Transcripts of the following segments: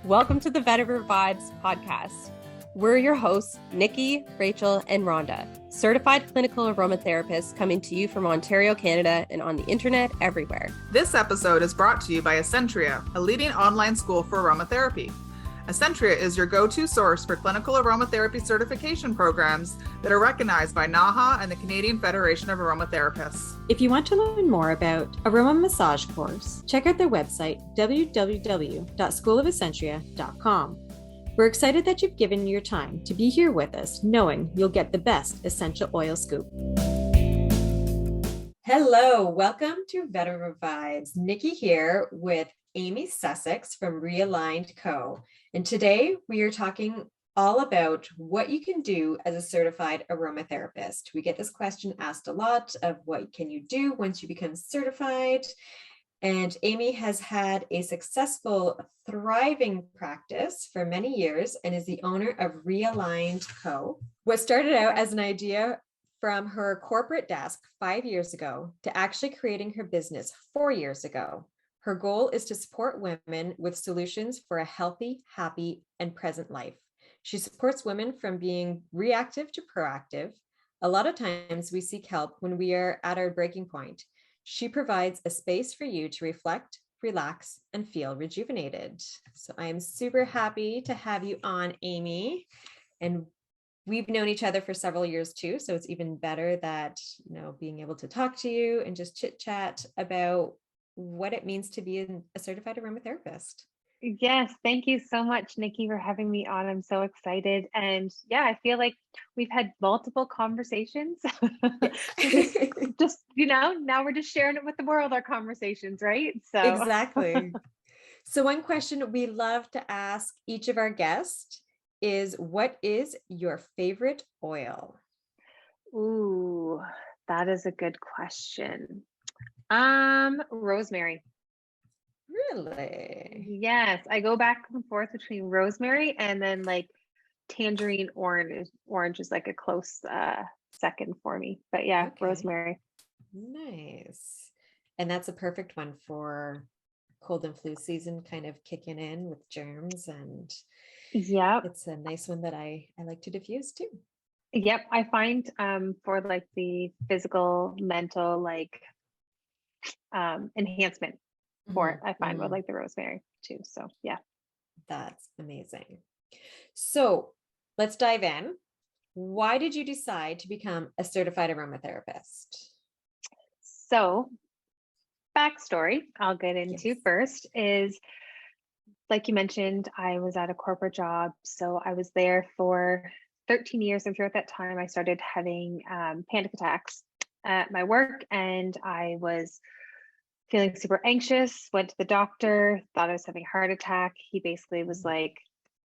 Welcome to the Vetiver Vibes podcast. We're your hosts, Nikki, Rachel, and Rhonda, certified clinical aromatherapists coming to you from Ontario, Canada, and on the internet everywhere. This episode is brought to you by Essentria, a leading online school for aromatherapy. Essentria is your go-to source for clinical aromatherapy certification programs that are recognized by NAHA and the Canadian Federation of Aromatherapists. If you want to learn more about Aroma Massage course, check out their website, www.schoolofessentria.com. We're excited that you've given your time to be here with us, knowing you'll get the best essential oil scoop. Hello, welcome to Vetiver Vibes. Nikki here with Amy Sussex from Realigned Co. And today we are talking all about what you can do as a certified aromatherapist. We get this question asked a lot of what can you do once you become certified? And Amy has had a successful, thriving practice for many years and is the owner of Realigned Co. What started out as an idea from her corporate desk 5 years ago to actually creating her business 4 years ago. Her goal is to support women with solutions for a healthy, happy, and present life. She supports women from being reactive to proactive. A lot of times we seek help when we are at our breaking point. She provides a space for you to reflect, relax, and feel rejuvenated. So I am super happy to have you on, Amy. And we've known each other for several years too. So it's even better that, being able to talk to you and just chit chat about what it means to be a certified aromatherapist. Yes, thank you so much, Nikki, for having me on. I'm so excited. And yeah, I feel like we've had multiple conversations. Now we're just sharing it with the world, our conversations, right? So exactly. So one question we love to ask each of our guests is, what is your favorite oil? Ooh, that is a good question. Rosemary. Really? Yes, I go back and forth between rosemary and then like tangerine orange. Orange is like a close second for me. But yeah, okay. Rosemary. Nice. And that's a perfect one for cold and flu season, kind of kicking in with germs, and it's a nice one that I like to diffuse too. Yep, I find for like the physical, mental, like enhancement for it, I find with like the rosemary too. So yeah, that's amazing. So let's dive in. Why did you decide to become a certified aromatherapist? So backstory I'll get into first is, like you mentioned, I was at a corporate job. So I was there for 13 years. And throughout that time, I started having panic attacks at my work, and I was feeling super anxious, went to the doctor, thought I was having a heart attack. He basically was like,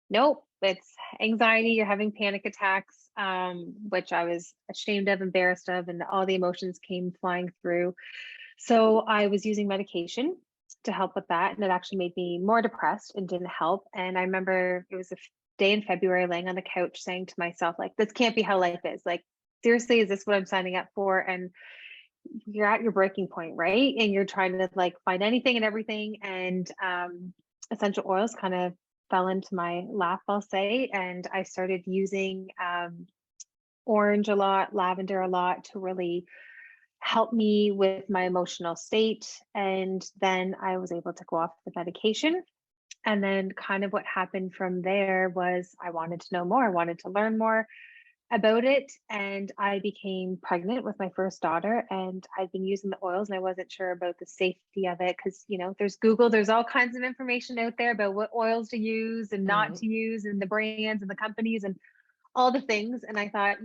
nope, it's anxiety, you're having panic attacks, which I was ashamed of, embarrassed of, and all the emotions came flying through. So I was using medication to help with that, and it actually made me more depressed and didn't help. And I remember it was a day in February laying on the couch saying to myself, like, this can't be how life is. Like, seriously, is this what I'm signing up for? And you're at your breaking point, right? And you're trying to like find anything and everything. And essential oils kind of fell into my lap, I'll say. And I started using orange a lot, lavender a lot to really help me with my emotional state. And then I was able to go off the medication. And then kind of what happened from there was I wanted to know more. I wanted to learn more about it, and I became pregnant with my first daughter, and I'd been using the oils and I wasn't sure about the safety of it because there's Google, there's all kinds of information out there about what oils to use and not to use, and the brands and the companies and all the things. And I thought,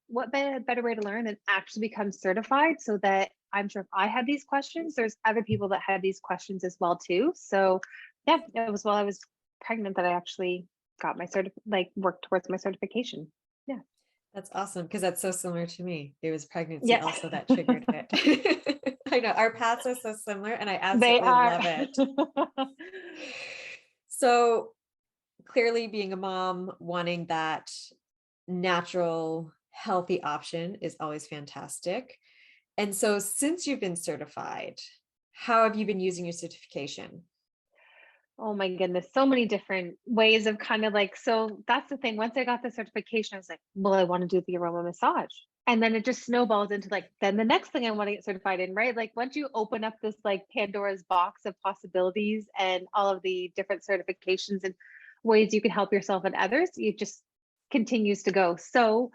what better way to learn than actually become certified, so that I'm sure if I had these questions, there's other people that had these questions as well too. So yeah, it was while I was pregnant that I actually got my worked towards my certification. Yeah. That's awesome, because that's so similar to me. It was pregnancy also that triggered it. I know our paths are so similar, and I absolutely love it. So clearly, being a mom, wanting that natural, healthy option is always fantastic. And so since you've been certified, how have you been using your certification? Oh my goodness, so many different ways of kind of like, so that's the thing. Once I got the certification, I was like, well, I want to do the aroma massage. And then it just snowballs into like, then the next thing I want to get certified in, right? Like once you open up this like Pandora's box of possibilities and all of the different certifications and ways you can help yourself and others, it just continues to go. So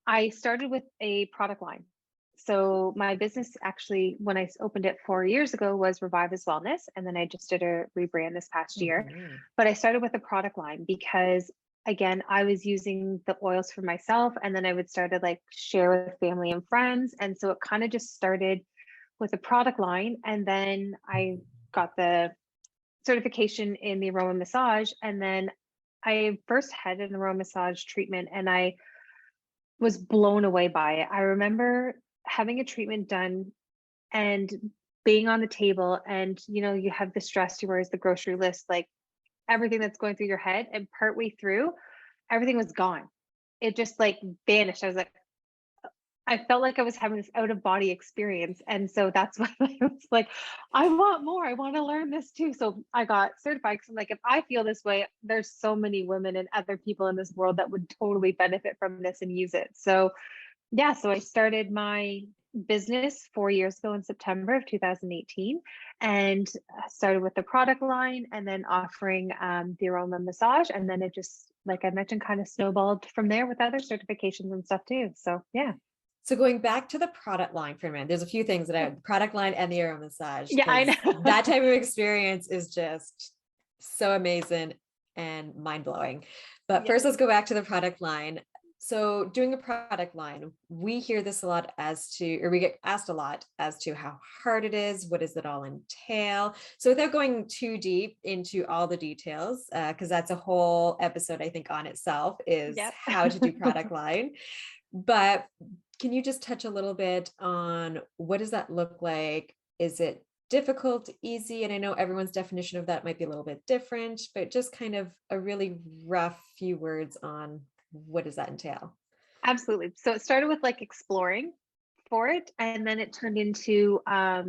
I started with a product line. So my business actually, when I opened it 4 years ago, was Revive as Wellness, and then I just did a rebrand this past year. Mhm. But I started with a product line because, again, I was using the oils for myself, and then I would start to like share with family and friends, and so it kind of just started with a product line, and then I got the certification in the aroma massage, and then I first had an aroma massage treatment, and I was blown away by it. I remember having a treatment done and being on the table, and you have the stress, you where's the grocery list, like everything that's going through your head, and partway through everything was gone. It just like vanished. I was like, I felt like I was having this out of body experience. And so that's why I was like, I want more. I want to learn this too. So I got certified because I'm like, if I feel this way, there's so many women and other people in this world that would totally benefit from this and use it. So yeah, so I started my business 4 years ago in September of 2018, and started with the product line and then offering the aroma massage. And then it just, like I mentioned, kind of snowballed from there with other certifications and stuff too. So yeah. So going back to the product line for a minute, there's a few things that I the product line and the aroma massage. Yeah, I 'Cause know. that type of experience is just so amazing and mind-blowing. But Yeah. first, let's go back to the product line. So doing a product line, we hear this a lot or we get asked a lot as to how hard it is, what does it all entail? So without going too deep into all the details, because that's a whole episode, I think, on itself, is Yep. how to do product line. But can you just touch a little bit on what does that look like? Is it difficult, easy? And I know everyone's definition of that might be a little bit different, but just kind of a really rough few words on what does that entail? Absolutely. So it started with like exploring for it, and then it turned into I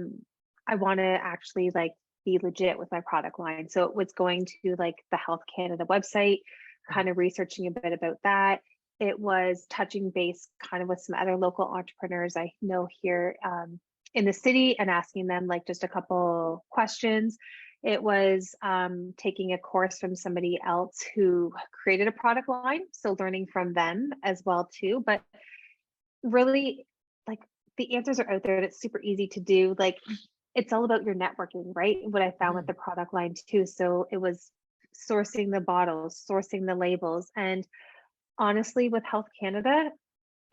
want to actually like be legit with my product line. So it was going to like the Health Canada website, kind of researching a bit about that. It was touching base kind of with some other local entrepreneurs I know here in the city and asking them like just a couple questions. It was taking a course from somebody else who created a product line, so learning from them as well too. But really, like the answers are out there and it's super easy to do. Like it's all about your networking, right? What I found with the product line too. So it was sourcing the bottles, sourcing the labels, and honestly, with Health Canada,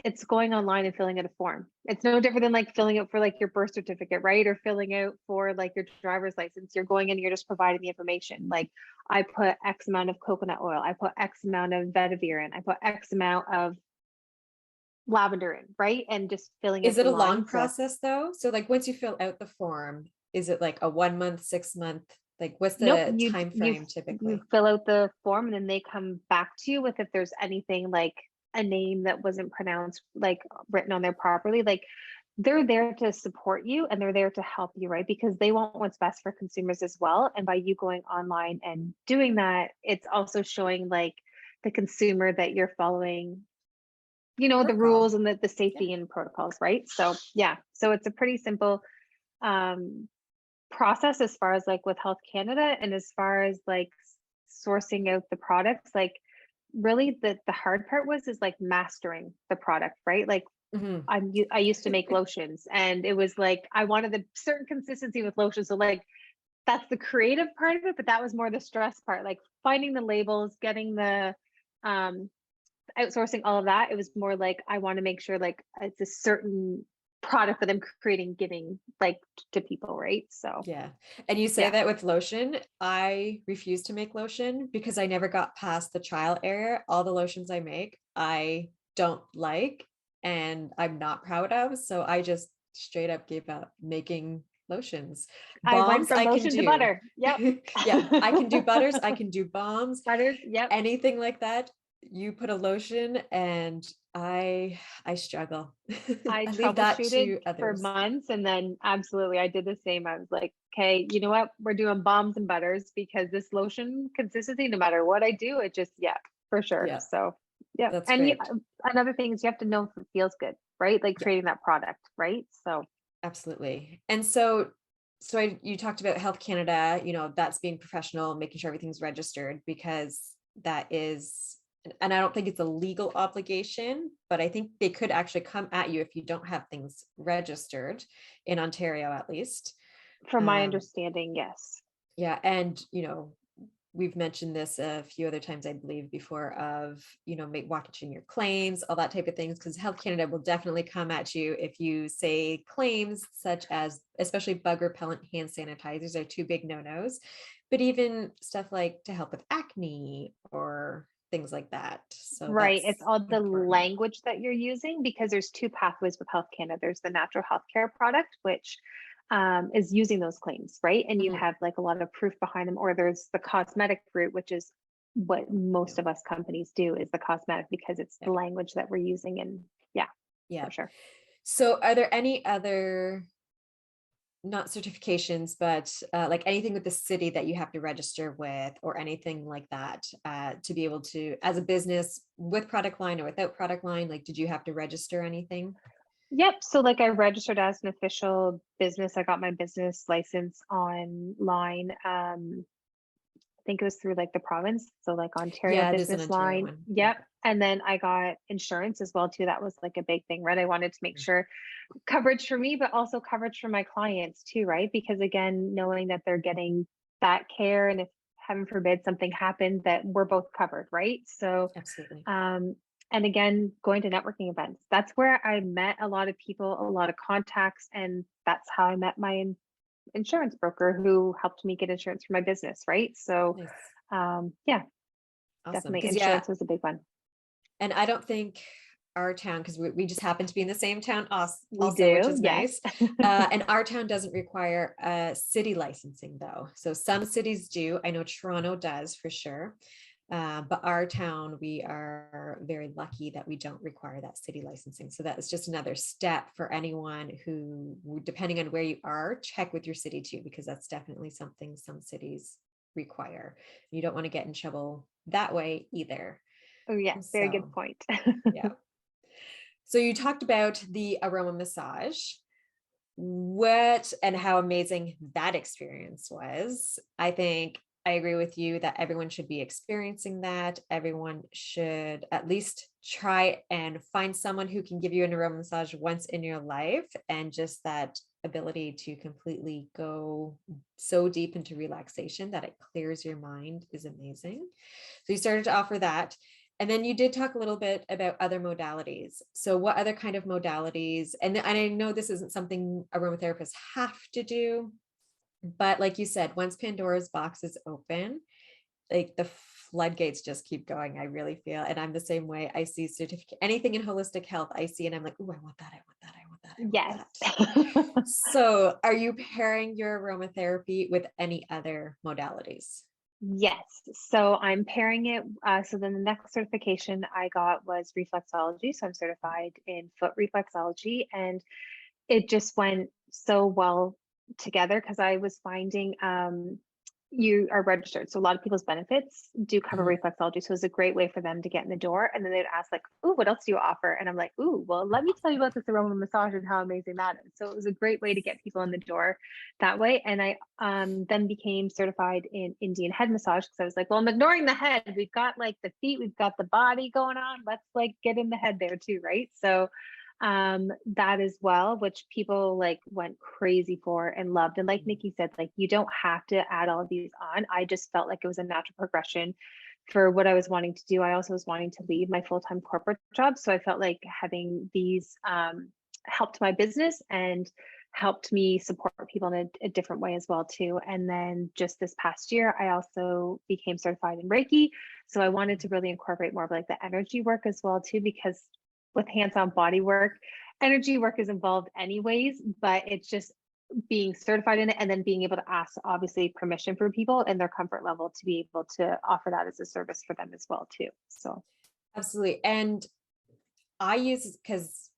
it's going online and filling out a form. It's no different than like filling out for like your birth certificate, right? Or filling out for like your driver's license. You're going in, you're just providing the information. Like I put X amount of coconut oil, I put X amount of vetiver in, I put X amount of lavender in, right? And just filling Is out it the a long line. process though? So like once you fill out the form, is it like a 1 month, 6 month? Like what's Nope, the you time frame typically? you fill out the form and then they come back to you with if there's anything like a name that wasn't pronounced like written on there properly. Like they're there to support you and they're there to help you, right? Because they want what's best for consumers as well. And by you going online and doing that, it's also showing like the consumer that you're following, the Protocol. rules and the safety and protocols, right? So yeah, so it's a pretty simple um process as far as like with Health Canada, and as far as like sourcing out the products, like really the hard part is like mastering the product, right? Like Mhm. I used to make lotions and it was like I wanted the certain consistency with lotion. So like that's the creative part of it, but that was more the stress part, like finding the labels, getting the um outsourcing all of that. It was more like I want to make sure like it's a certain product that I'm creating, giving like to people, right? So Yeah. And you say yeah. that with lotion. I refuse to make lotion because I never got past the trial error. All the lotions I make, I don't like and I'm not proud of. So I just straight up gave up making lotions. I went Balms from I can lotion to do. butter. Yep. Yeah, I can do butters, I can do balms, Butters. Yep. anything like that. you put a lotion and I struggle. I I leave that troubleshooted to for others. months, and then absolutely I did the same. I was like, okay, you know what? We're doing balms and butters because this lotion consistency, no matter what I do, it just, yeah, for sure. Yeah, So, yeah. that's And great. another thing is you have to know if it feels good, right? Like Yeah, creating that product, right? So, absolutely. And so you talked about Health Canada, that's being professional, making sure everything's registered because that is, and I don't think it's a legal obligation, but I think they could actually come at you if you don't have things registered in Ontario, at least. from my Um, understanding, yes. yeah. And, we've mentioned this a few other times, I believe, before of, watching your claims, all that type of things, because Health Canada will definitely come at you if you say claims such as, especially bug repellent hand sanitizers are two big no-nos, but even stuff like to help with acne or things like that. So Right. It's that's all the important. language that you're using because there's two pathways with Health Canada. There's the natural healthcare product, which is using those claims, right? And you Mhm. have like a lot of proof behind them, or there's the cosmetic route, which is what Yeah. most of us companies do is the cosmetic because it's Yeah. the language that we're using. And yeah, Yeah. for sure. So are there any other, not certifications, but like anything with the city that you have to register with or anything like that to be able to, as a business with product line or without product line, like, did you have to register anything? Yep. So like I registered as an official business. I got my business license online. I think it was through like the province, so like Ontario Yeah, there's an Business Ontario Line. one. Yeah. Yep. And then I got insurance as well too. That was like a big thing, right? I wanted to make sure coverage for me, but also coverage for my clients too, right? Because again, knowing that they're getting that care, and if heaven forbid something happened, that we're both covered, right? So, Absolutely. um, and again, going to networking events. That's where I met a lot of people, a lot of contacts, and that's how I met my insurance broker who helped me get insurance for my business, right? So, Nice. yeah, Awesome. definitely Because yeah, insurance was a big one. and I don't think our town, because we just happen to be in the same town We also, which do, is yes. nice. And our town doesn't require city licensing though. So some cities do. I know Toronto does for sure. But our town, we are very lucky that we don't require that city licensing. So that is just another step for anyone who, depending on where you are, check with your city too, because that's definitely something some cities require. You don't want to get in trouble that way either. Oh, yes, very good So point. yeah. So you talked about the aroma massage. What and how amazing that experience was. I think I agree with you that everyone should be experiencing that. Everyone should at least try and find someone who can give you an aroma massage once in your life, and just that ability to completely go so deep into relaxation that it clears your mind is amazing. So you started to offer that. And then you did talk a little bit about other modalities. So what other kind of modalities, and I know this isn't something aromatherapists have to do, but like you said, once Pandora's box is open, like the floodgates just keep going, I really feel. And I'm the same way. I see certificate, anything in holistic health I see, and I'm like, oh, I want that, I want that, I want that, I want Yes. that. So are you pairing your aromatherapy with any other modalities? Yes. So I'm pairing it. So then the next certification I got was reflexology. So I'm certified in foot reflexology, and it just went so well together because I was finding you are registered. So a lot of people's benefits do cover Mhm. reflexology. So it's a great way for them to get in the door. And then they'd ask like, "Ooh, what else do you offer?" And I'm like, "Ooh, well, let me tell you about this aroma massage and how amazing that is." So it was a great way to get people in the door that way. And I then became certified in Indian head massage because I was like, well, I'm ignoring the head. We've got like the feet, we've got the body going on. Let's like get in the head there too, right? So that as well, which people like went crazy for and loved. And like Nikki said, like you don't have to add all of these on. I just felt like it was a natural progression for what I was wanting to do. I also was wanting to leave my full-time corporate job, so I felt like having these helped my business and helped me support people in a different way as well too. And then just this past year I also became certified in Reiki, so I wanted to really incorporate more of like the energy work as well too, because with hands-on body work, energy work is involved anyways, but it's just being certified in it and then being able to ask obviously permission for people and their comfort level to be able to offer that as a service for them as well too. So Absolutely. And I use, because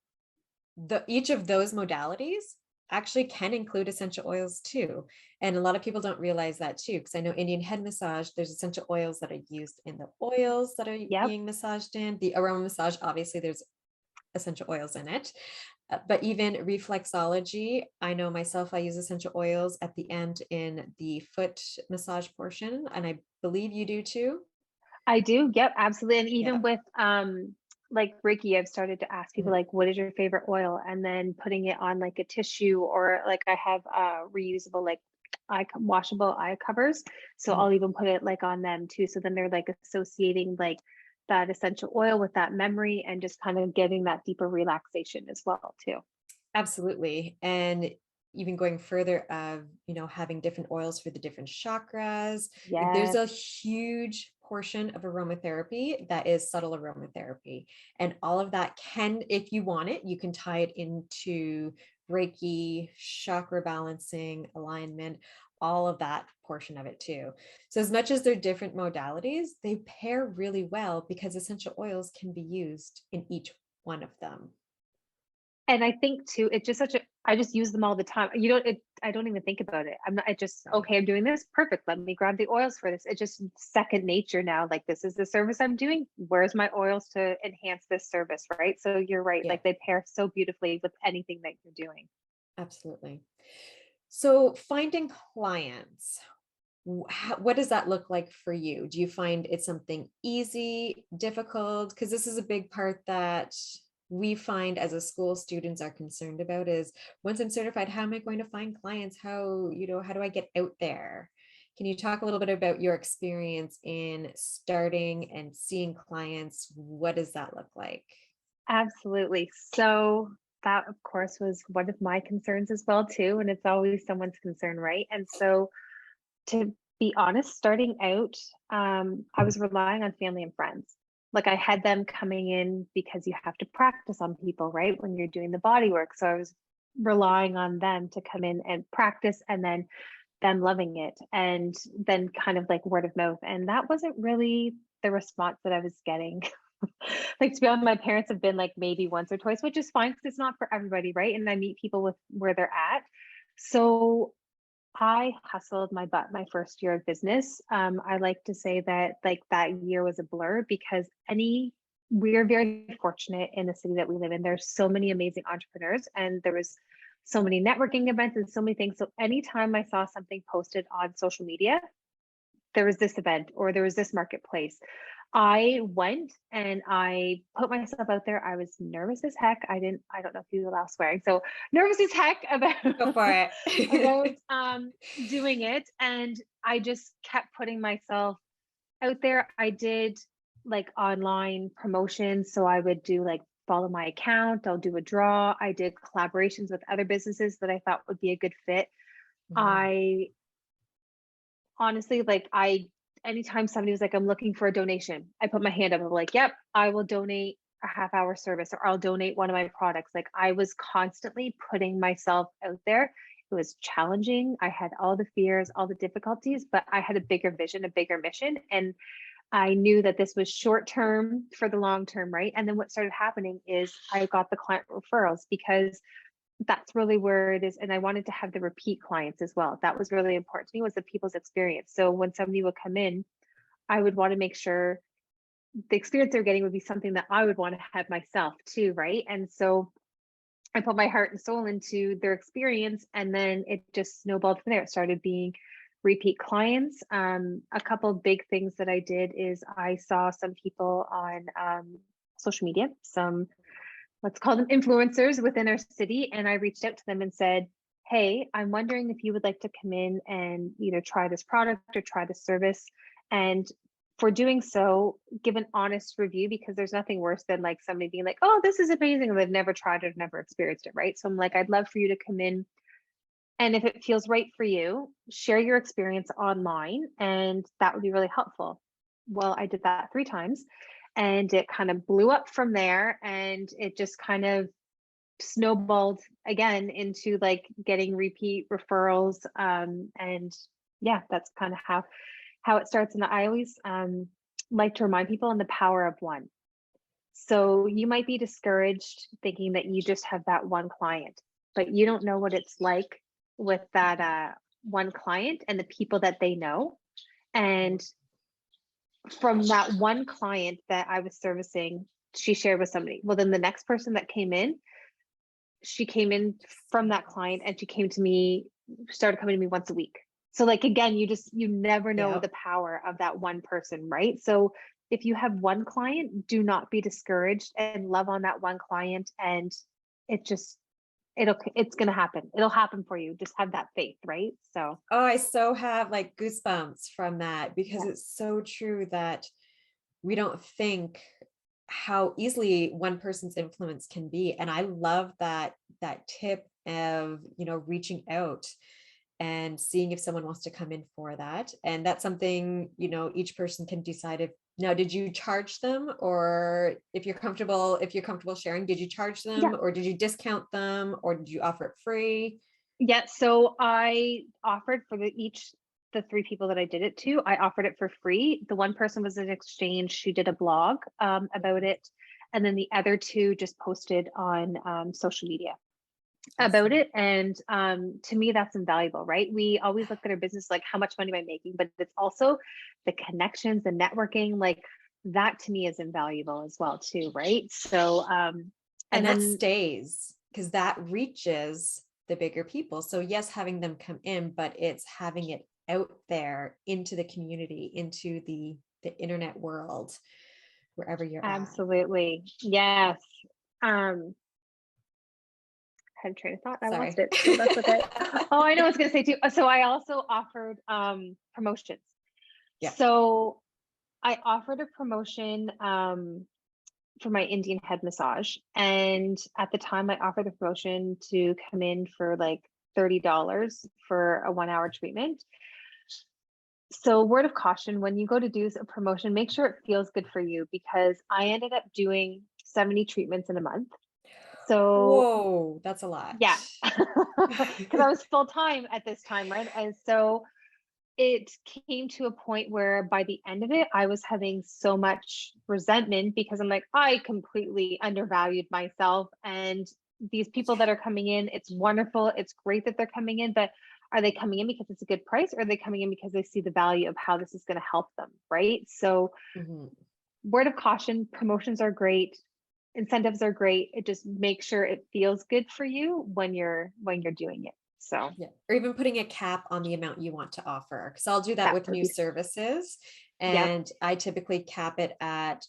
each of those modalities actually can include essential oils too. And a lot of people don't realize that too, because I know Indian head massage, there's essential oils that are used in the oils that are Yep. being massaged in. The aroma massage, obviously there's essential oils in it. But even reflexology, I know myself, I use essential oils at the end in the foot massage portion, and I believe you do too. I do. Yep, absolutely. And Yeah. even with like Reiki, I've started to ask people Mhm. like, what is your favorite oil? And then putting it on like a tissue, or like I have reusable like washable eye covers. So Mhm. I'll even put it like on them too. So then they're like associating like that essential oil with that memory and just kind of getting that deeper relaxation as well too. Absolutely. And even going further of, having different oils for the different chakras. Like, there's Yes. a huge portion of aromatherapy that is subtle aromatherapy. And all of that can, if you want it, you can tie it into Reiki, chakra balancing, alignment, all of that portion of it too. So as much as they're different modalities, they pair really well because essential oils can be used in each one of them. And I think too, it's just such a, I just use them all the time. I don't even think about it. I'm not, I just, Right. okay, I'm doing this. Perfect. Let me grab the oils for this. It's just second nature now. Like, this is the service I'm doing. Where's my oils to enhance this service? Right. So you're right. Yeah. Like, they pair so beautifully with anything that you're doing. Absolutely. So finding clients, what does that look like for you? Do you find it's something easy, difficult? Because this is a big part that we find as a school students are concerned about is, once I'm certified, how am I going to find clients? How do I get out there? Can you talk a little bit about your experience in starting and seeing clients? What does that look like? Absolutely. So that, of course, was one of my concerns as well too. And it's always someone's concern, right? And so, to be honest, starting out, I was relying on family and friends. Like, I had them coming in because you have to practice on people, right? When you're doing the body work. So I was relying on them to come in and practice, and then them loving it, and then kind of like word of mouth. And that wasn't really the response that I was getting. Like, to be honest, my parents have been like maybe once or twice, which is fine because it's not for everybody, right? And I meet people with where they're at. So I hustled my butt my first year of business. I like to say that like that year was a blur because we're very fortunate in the city that we live in. There's so many amazing entrepreneurs, and there was so many networking events and so many things. So anytime I saw something posted on social media, there was this event or there was this marketplace, I went and I put myself out there. I was nervous as heck. I don't know if you allow swearing. So nervous as heck about Go for about it. doing it. And I just kept putting myself out there. I did like online promotions. So I would do like follow my account, I'll do a draw. I did collaborations with other businesses that I thought would be a good fit. Mhm. I honestly, like, anytime somebody was like, I'm looking for a donation, I put my hand up. I'm like, yep, I will donate a half hour service, or I'll donate one of my products. Like, I was constantly putting myself out there. It was challenging. I had all the fears, all the difficulties, but I had a bigger vision, a bigger mission. And I knew that this was short term for the long term, right? And then what started happening is I got the client referrals because that's really where it is. And I wanted to have the repeat clients as well. That was really important to me, was the people's experience. So when somebody would come in, I would want to make sure the experience they're getting would be something that I would want to have myself too, right? And so I put my heart and soul into their experience, and then it just snowballed from there. It started being repeat clients. A couple of big things that I did is I saw some people on social media, some, let's call them influencers within our city. And I reached out to them and said, hey, I'm wondering if you would like to come in and either try this product or try this service. And for doing so, give an honest review, because there's nothing worse than like somebody being like, oh, this is amazing, and they've never tried it, never experienced it, right? So I'm like, I'd love for you to come in, and if it feels right for you, share your experience online, and that would be really helpful. Well, I did that 3 times, and it kind of blew up from there, and it just kind of snowballed again into like getting repeat referrals. And yeah, that's kind of how it starts. And I always like to remind people on the power of one. So you might be discouraged thinking that you just have that one client, but you don't know what it's like with that one client and the people that they know. And from that one client that I was servicing, she shared with somebody. Well, then the next person that came in, she came in from that client and she came to me, started coming to me once a week. So like, again, you never know the power of that one person, right? So if you have one client, do not be discouraged and love on that one client. And it's going to happen. It'll happen for you. Just have that faith, right? So. Oh, I so have like goosebumps from that, because it's so true that we don't think how easily one person's influence can be. And I love that tip of, reaching out and seeing if someone wants to come in for that. And that's something, each person can decide if, now, did you charge them, or if you're comfortable sharing, did you charge them or did you discount them, or did you offer it free? Yeah. So I offered for the 3 people that I did it to, I offered it for free. The one person was an exchange. She did a blog about it. And then the other 2 just posted on social media about it. And to me, that's invaluable, right? We always look at our business like, how much money am I making? But it's also the connections, the networking, like that to me is invaluable as well too, right? So and that stays, because that reaches the bigger people. So yes, having them come in, but it's having it out there into the community, into the internet world, wherever you're absolutely at. Yes. Had a train of thought. I lost it. So that's okay. Oh, I know what I was going to say too. So I also offered promotions. Yeah. So I offered a promotion for my Indian head massage. And at the time I offered the promotion to come in for like $30 for a 1-hour treatment. So word of caution, when you go to do a promotion, make sure it feels good for you, because I ended up doing 70 treatments in a month. So whoa, that's a lot. Yeah. Because I was full-time at this time, right? And so it came to a point where by the end of it, I was having so much resentment, because I'm like, I completely undervalued myself. And these people that are coming in, it's wonderful. It's great that they're coming in, but are they coming in because it's a good price, or are they coming in because they see the value of how this is going to help them, right? So word of caution, promotions are great. Incentives are great. It just makes sure it feels good for you when you're doing it. So yeah, or even putting a cap on the amount you want to offer, because I'll do that with new services, and I typically cap it at,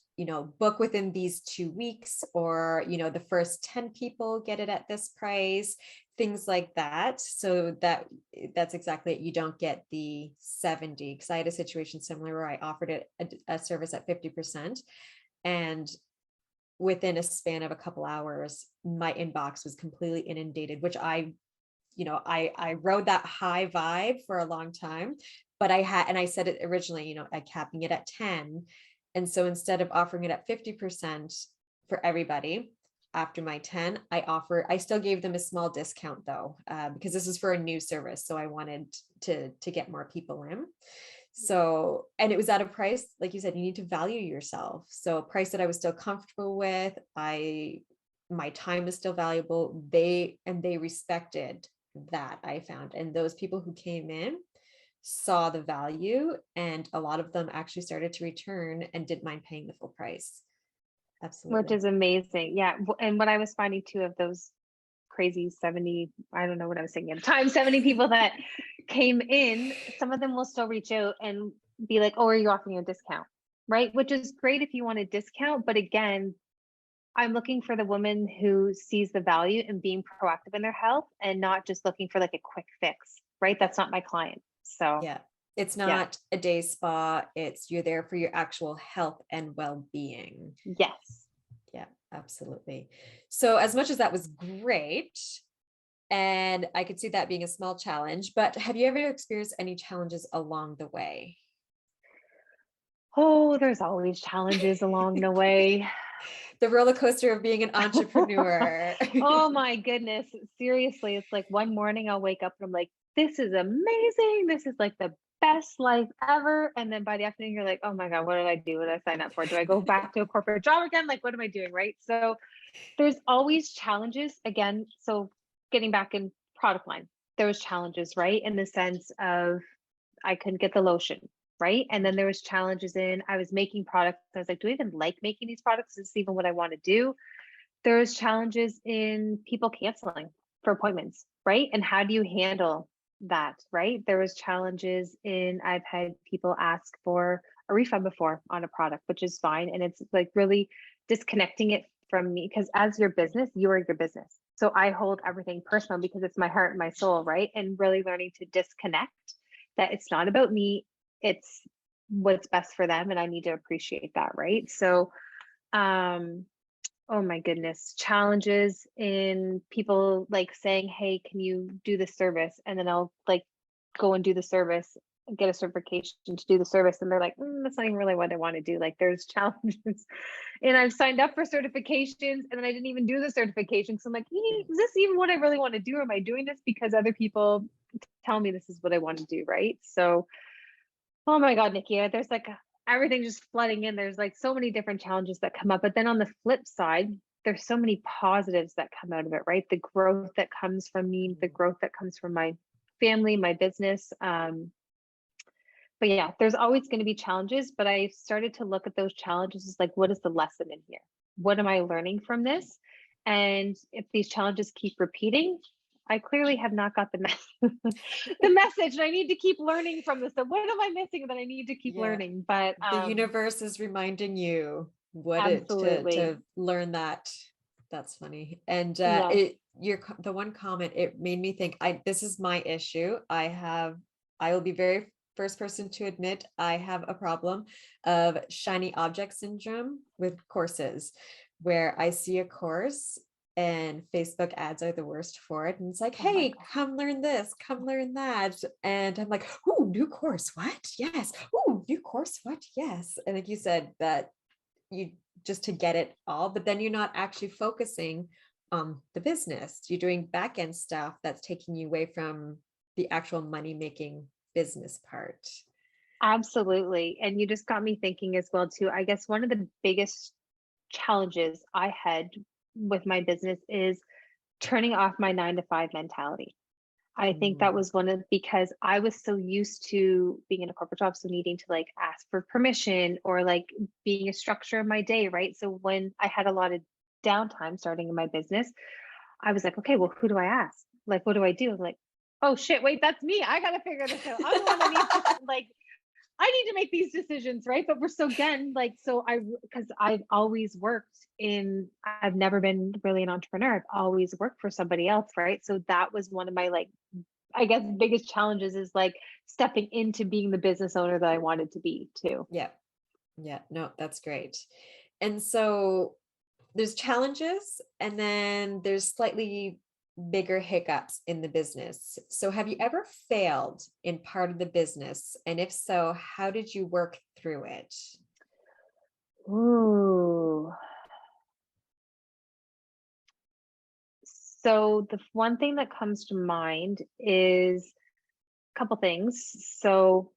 book within these 2 weeks, or the first 10 people get it at this price, things like that. So that's exactly it. You don't get the 70, because I had a situation similar where I offered it a service at 50%, and within a span of a couple hours, my inbox was completely inundated, which I rode that high vibe for a long time, but I said it originally, at capping it at 10. And so instead of offering it at 50% for everybody, after my 10, I still gave them a small discount though, because this is for a new service. So I wanted to get more people in. So, and it was at a price, like you said, you need to value yourself. So a price that I was still comfortable with, my time is still valuable. They respected that, I found. And those people who came in saw the value, and a lot of them actually started to return and didn't mind paying the full price. Absolutely. Which is amazing. Yeah. And what I was finding too, of those crazy 70, I don't know what I was saying at the time, 70 people that came in, some of them will still reach out and be like, oh, are you offering a discount? Right. Which is great if you want a discount. But again, I'm looking for the woman who sees the value in being proactive in their health and not just looking for like a quick fix. Right. That's not my client. So yeah, it's not a day spa. It's, you're there for your actual health and well-being. Yes. Yeah, absolutely. So as much as that was great, and I could see that being a small challenge, but have you ever experienced any challenges along the way? Oh, there's always challenges along the way. The roller coaster of being an entrepreneur. Oh my goodness. Seriously, it's like one morning I'll wake up and I'm like, this is amazing. This is like the best life ever. And then by the afternoon, you're like, oh my God, what did I do? What did I sign up for? Do I go back to a corporate job again? Like, what am I doing? Right. So there's always challenges again. So getting back in product line, there was challenges, right? In the sense of I couldn't get the lotion, right? And then there was challenges in I was making products. I was like, do I even like making these products? Is this even what I want to do? There was challenges in people canceling for appointments, right? And how do you handle that, right? There was challenges in I've had people ask for a refund before on a product, which is fine. And it's like really disconnecting it from me because as your business, you are your business. So I hold everything personal because it's my heart and my soul, right? And really learning to disconnect that it's not about me, it's what's best for them. And I need to appreciate that, right? So, oh my goodness, challenges in people like saying, hey, can you do this service? And then I'll like go and do the service, get a certification to do the service. And they're like, that's not even really what I want to do. Like there's challenges. And I've signed up for certifications and then I didn't even do the certification. So I'm like, is this even what I really want to do? Or am I doing this because other people tell me this is what I want to do? Right. So, oh my God, Nikki, there's like everything just flooding in. There's like so many different challenges that come up. But then on the flip side, there's so many positives that come out of it, right? The growth that comes from me, the growth that comes from my family, my business. But yeah, there's always going to be challenges, but I started to look at those challenges as like, what is the lesson in here? What am I learning from this? And if these challenges keep repeating, I clearly have not got the the message, and I need to keep learning from this. So what am I missing that I need to keep learning? But the universe is reminding you what absolutely. to learn that. That's funny. And Yes. the one comment, it made me think, this is my issue. I will be very first person to admit I have a problem of shiny object syndrome with courses, where I see a course and Facebook ads are the worst for it. And it's like, hey, come learn this, come learn that. And I'm like, ooh, new course, what? Yes. Ooh, new course, what? Yes. And like you said, that you just to get it all, but then you're not actually focusing on the business. You're doing back end stuff that's taking you away from the actual money making business part. Absolutely. And you just got me thinking as well too. I guess one of the biggest challenges I had with my business is turning off my 9 to 5 mentality. I think that was because I was so used to being in a corporate job, so needing to like ask for permission or like being a structure of my day, right? So when I had a lot of downtime starting in my business, I was like, okay, well, who do I ask? Like, what do I do? I'm like, oh shit, wait, that's me. I gotta figure this out. I'm the one that needs to like I need to make these decisions, right? But we're so again, like, because I've always worked I've never been really an entrepreneur. I've always worked for somebody else, right? So that was one of my, like, I guess, biggest challenges is like stepping into being the business owner that I wanted to be too. Yeah. Yeah. No, that's great. And so there's challenges and then there's slightly bigger hiccups in the business. So have you ever failed in part of the business? And if so, how did you work through it? Ooh. So the one thing that comes to mind is a couple things. So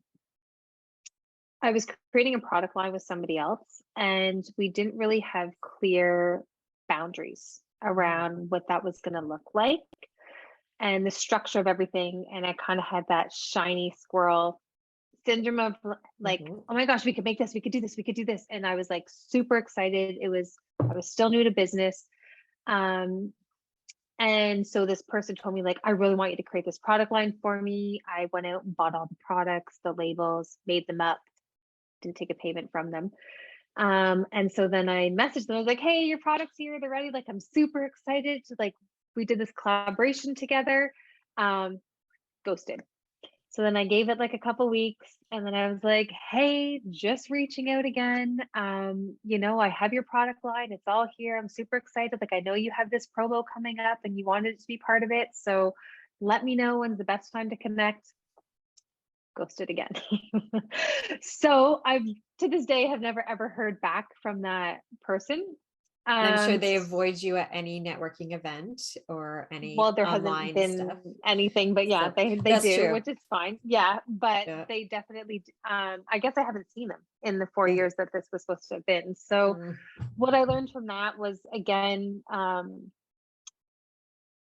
I was creating a product line with somebody else, and we didn't really have clear boundaries around what that was going to look like and the structure of everything. And I kind of had that shiny squirrel syndrome of like, oh my gosh, we could make this, we could do this, we could do this. And I was like super excited. I was still new to business. And so this person told me, like, I really want you to create this product line for me. I went out and bought all the products, the labels, made them up, didn't take a payment from them. And so then I messaged them. I was like, hey, your product's here. They're ready. Like, I'm super excited. Like, we did this collaboration together. Ghosted. So then I gave it like a couple weeks and then I was like, hey, just reaching out again. I have your product line. It's all here. I'm super excited. Like, I know you have this promo coming up and you wanted to be part of it. So let me know when's the best time to connect. Ghosted again. So I've to this day have never ever heard back from that person. And I'm sure they avoid you at any networking event or any Well, there hasn't online been stuff. anything, but yeah, So they that's do, true. which is fine. Yeah, but Yeah. they definitely, I guess I haven't seen them in the 4 years Yeah. that this was supposed to have been. So Mm. what I learned from that was, again,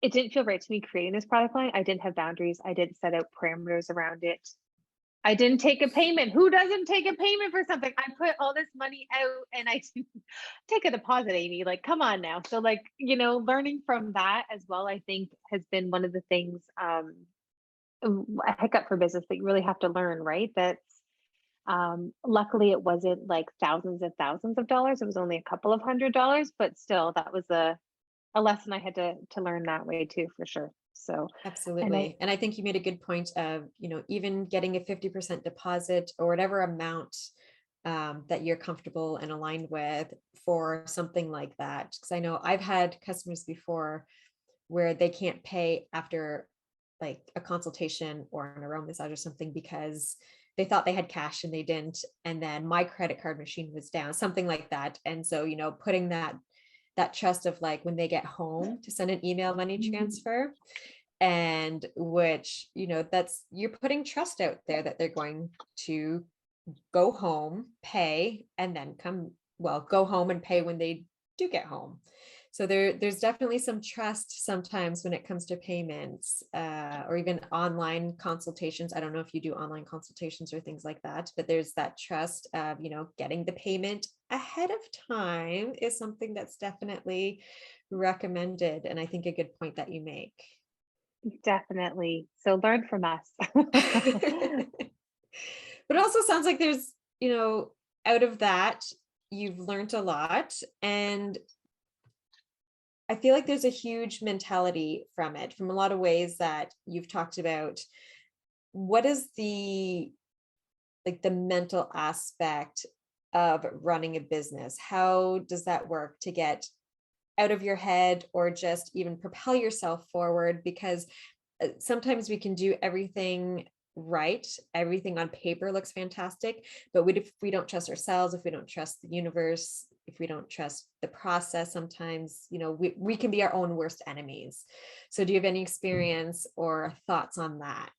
it didn't feel right to me creating this product line. I didn't have boundaries. I didn't set out parameters around it. I didn't take a payment. Who doesn't take a payment for something? I put all this money out and I didn't take a deposit, Amy. Like, come on now. So, like, learning from that as well, I think has been one of the things, a hiccup for business that you really have to learn, right? That's luckily it wasn't like thousands of dollars. It was only a couple of $100, but still that was a lesson I had to learn that way too, for sure. So, Absolutely. And I think you made a good point of, even getting a 50% deposit or whatever amount that you're comfortable and aligned with for something like that. Because I know I've had customers before where they can't pay after like a consultation or an aroma massage or something because they thought they had cash and they didn't. And then my credit card machine was down, something like that. And so, putting that trust of like when they get home to send an email money transfer, and which that's, you're putting trust out there that they're going to go home, pay, and then go home and pay when they do get home. So there's definitely some trust sometimes when it comes to payments, or even online consultations. I don't know if you do online consultations or things like that, but there's that trust of, getting the payment ahead of time is something that's definitely recommended. And I think a good point that you make. definitely. So learn from us. But it also sounds like there's, out of that, you've learned a lot. And I feel like there's a huge mentality from it, from a lot of ways that you've talked about. What is the mental aspect of running a business? How does that work to get out of your head or just even propel yourself forward? Because sometimes we can do everything right. Everything on paper looks fantastic, but if we don't trust ourselves, if we don't trust the universe, if we don't trust the process, sometimes, we can be our own worst enemies. So do you have any experience or thoughts on that?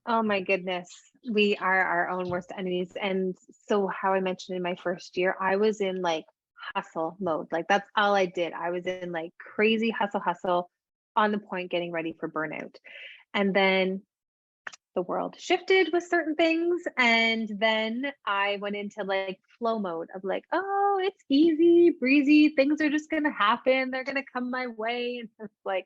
Oh my goodness. We are our own worst enemies. And so how I mentioned in my first year, I was in like hustle mode. Like that's all I did. I was in like crazy hustle on the point getting ready for burnout. And then the world shifted with certain things. And then I went into like flow mode of like, oh, it's easy, breezy. Things are just going to happen. They're going to come my way. And it's like,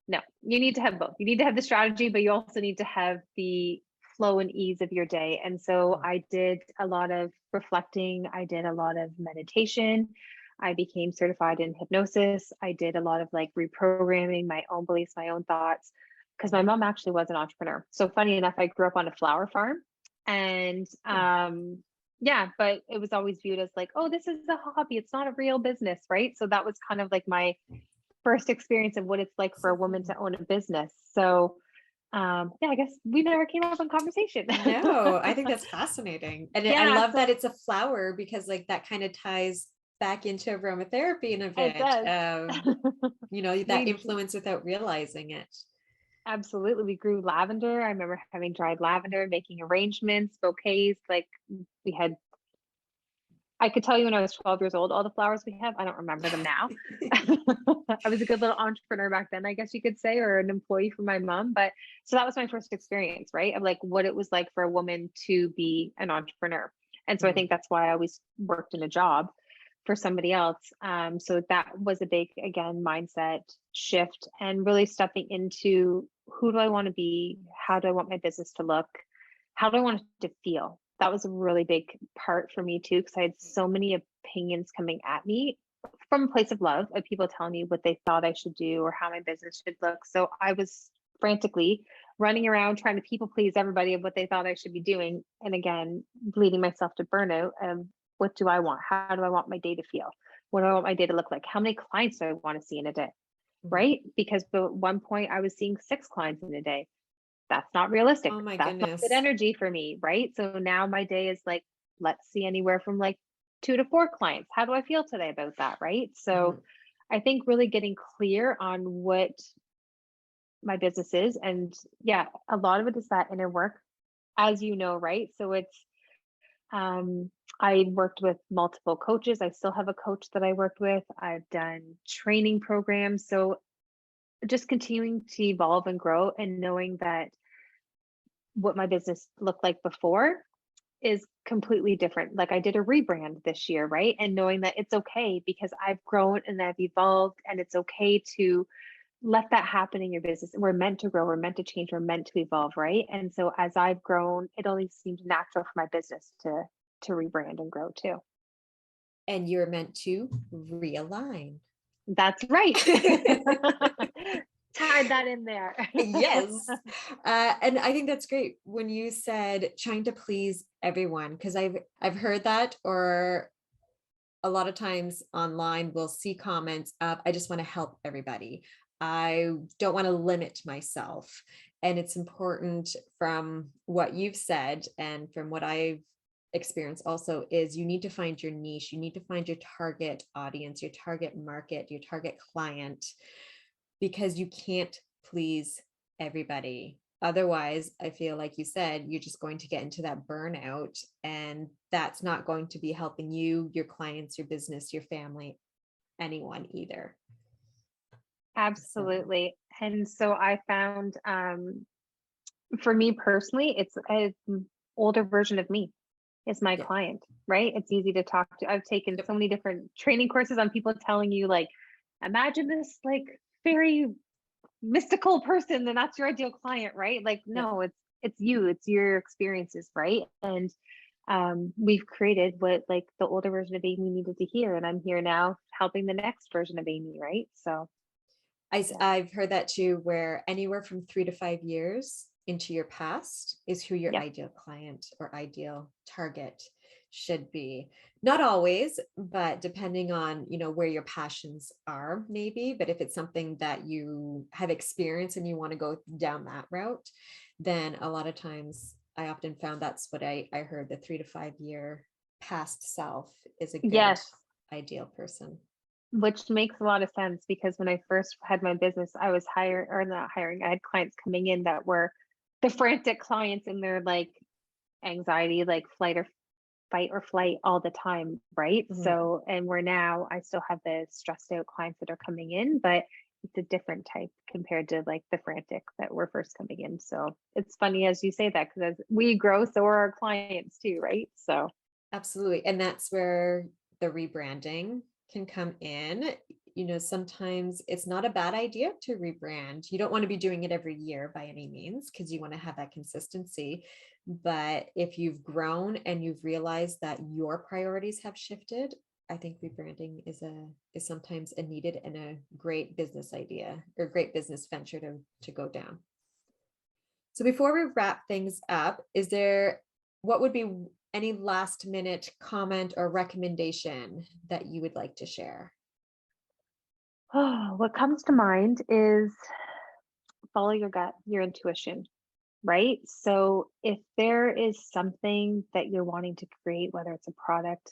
no, you need to have both. You need to have the strategy, but you also need to have the flow and ease of your day. And so I did a lot of reflecting. I did a lot of meditation. I became certified in hypnosis. I did a lot of like reprogramming my own beliefs, my own thoughts, because my mom actually was an entrepreneur. So funny enough, I grew up on a flower farm, and yeah, but it was always viewed as like, oh, this is a hobby. It's not a real business, right? So that was kind of like my first experience of what it's like for a woman to own a business. So yeah, I guess we never came up in conversation. No, I think that's fascinating. And I Yeah, love so that it's a flower because like that kind of ties back into aromatherapy in a it bit. does. That We influence without realizing it. absolutely, we grew lavender. I remember having dried lavender, making arrangements, bouquets. Like we had, I could tell you when I was 12 years old, all the flowers we have. I don't remember them now. I was a good little entrepreneur back then, I guess you could say, or an employee for my mom. But so that was my first experience, right? Of like what it was like for a woman to be an entrepreneur. And so I think that's why I always worked in a job for somebody else. So that was a big, again, mindset shift and really stepping into who do I want to be? How do I want my business to look? How do I want it to feel? That was a really big part for me too, because I had so many opinions coming at me from a place of love of people telling me what they thought I should do or how my business should look. So I was frantically running around trying to people please everybody of what they thought I should be doing. And again, leading myself to burnout. What do I want? How do I want my day to feel? What do I want my day to look like? How many clients do I want to see in a day? Right? Because at one point I was seeing 6 clients in a day. That's not realistic. Oh my That's not goodness. good energy for me. Right. So now my day is like, let's see anywhere from like 2 to 4 clients. How do I feel today about that? Right. So I think really getting clear on what my business is. And yeah, a lot of it is that inner work, as you know, right? So it's, I worked with multiple coaches. I still have a coach that I worked with. I've done training programs. So just continuing to evolve and grow and knowing that what my business looked like before is completely different. Like I did a rebrand this year, right? And knowing that it's okay because I've grown and I've evolved, and it's okay to let that happen in your business. We're meant to grow, we're meant to change, we're meant to evolve, right? And so as I've grown, it only seemed natural for my business to rebrand and grow too. And you're meant to realign. That's right. Tied that in there. Yes. And I think that's great when you said trying to please everyone, because I've heard that, or a lot of times online we'll see comments of, I just want to help everybody. I don't want to limit myself. And it's important, from what you've said and from what I've experienced also, is you need to find your niche. You need to find your target audience, your target market, your target client, because you can't please everybody. Otherwise, I feel like you said, you're just going to get into that burnout, and that's not going to be helping you, your clients, your business, your family, anyone either. Absolutely. And so I found, for me personally, it's an older version of me is my client, right? It's easy to talk to. I've taken so many different training courses on people telling you, like, imagine this like very mystical person, and that's your ideal client, right? Like, no, it's you, it's your experiences, right? And we've created what like the older version of Amy needed to hear, and I'm here now helping the next version of Amy, right? So I've heard that too, where anywhere from 3 to 5 years into your past is who your ideal client or ideal target should be. Not always, but depending on, where your passions are, maybe. But if it's something that you have experienced and you want to go down that route, then a lot of times I often found that's what I heard, the 3 to 5 year past self is a good ideal person. Which makes a lot of sense, because when I first had my business, I was I had clients coming in that were the frantic clients, and they're like anxiety, like fight or flight all the time, right? So, and I still have the stressed out clients that are coming in, but it's a different type compared to like the frantic that were first coming in. So it's funny as you say that, because as we grow, so are our clients too, right? So absolutely. And that's where the rebranding can come in. Sometimes it's not a bad idea to rebrand. You don't want to be doing it every year by any means, because you want to have that consistency. But if you've grown and you've realized that your priorities have shifted, I think rebranding is sometimes a needed and a great business idea or great business venture to go down. So before we wrap things up, what would be any last minute comment or recommendation that you would like to share? what comes to mind is follow your gut, your intuition, right? So if there is something that you're wanting to create, whether it's a product,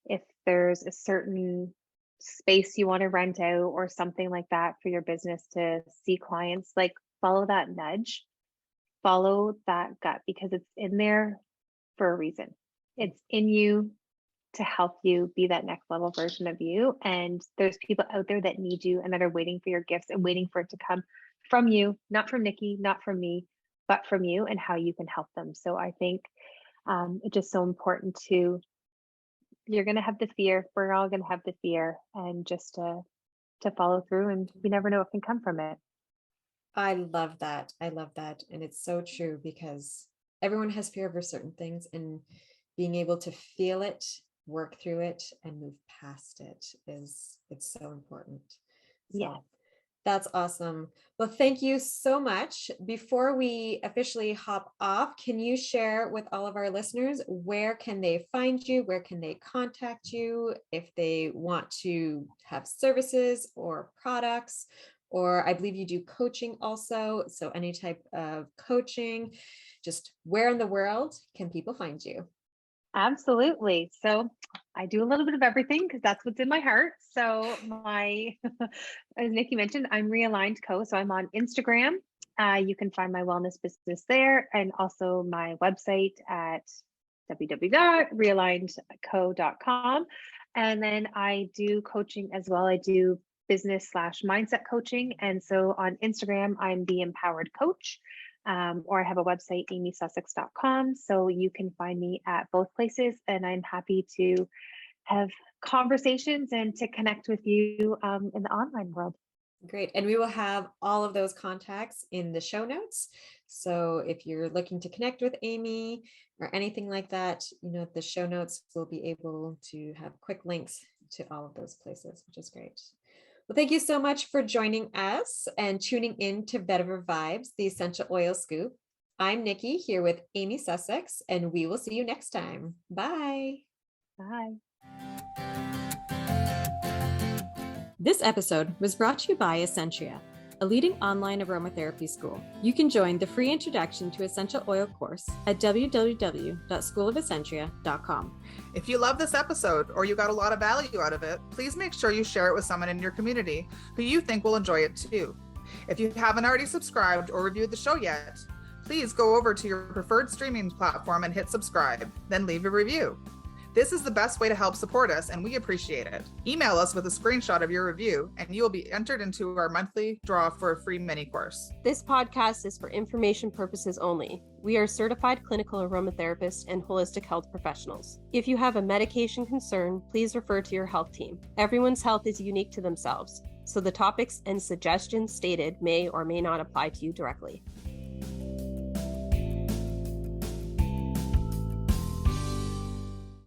if there's a certain space you want to rent out or something like that for your business to see clients, like follow that nudge, follow that gut, because it's in there for a reason. It's in you to help you be that next level version of you. And there's people out there that need you and that are waiting for your gifts and waiting for it to come from you, not from Nikki, not from me, but from you, and how you can help them. So I think it's just so important you're going to have the fear. We're all going to have the fear, and just to follow through, and you never know what can come from it. I love that. And it's so true, because everyone has fear over certain things, and being able to feel it, work through it, and move past it's so important. So that's awesome. Well, thank you so much. Before we officially hop off, can you share with all of our listeners, where can they find you? Where can they contact you if they want to have services or products? Or I believe you do coaching also. So any type of coaching, just where in the world can people find you? Absolutely. So I do a little bit of everything because that's what's in my heart. So as Nikki mentioned, I'm Realigned Co. So I'm on Instagram. You can find my wellness business there, and also my website at www.realignedco.com. And then I do coaching as well. I do business/mindset coaching. And so on Instagram, I'm the Empowered Coach, or I have a website, amysussex.com. So you can find me at both places. And I'm happy to have conversations and to connect with you in the online world. Great. And we will have all of those contacts in the show notes. So if you're looking to connect with Amy or anything like that, the show notes will be able to have quick links to all of those places, which is great. Well, thank you so much for joining us and tuning in to Vetiver Vibes, the Essential Oil Scoop. I'm Nikki here with Amy Sussex, and we will see you next time. Bye. Bye. This episode was brought to you by Essentria, a leading online aromatherapy school. You can join the free Introduction to Essential Oil course at www.schoolofessentria.com. If you love this episode or you got a lot of value out of it, please make sure you share it with someone in your community who you think will enjoy it too. If you haven't already subscribed or reviewed the show yet, please go over to your preferred streaming platform and hit subscribe, then leave a review. This is the best way to help support us, and we appreciate it. Email us with a screenshot of your review, and you will be entered into our monthly draw for a free mini course. This podcast is for information purposes only. We are certified clinical aromatherapists and holistic health professionals. If you have a medication concern, please refer to your health team. Everyone's health is unique to themselves, so the topics and suggestions stated may or may not apply to you directly.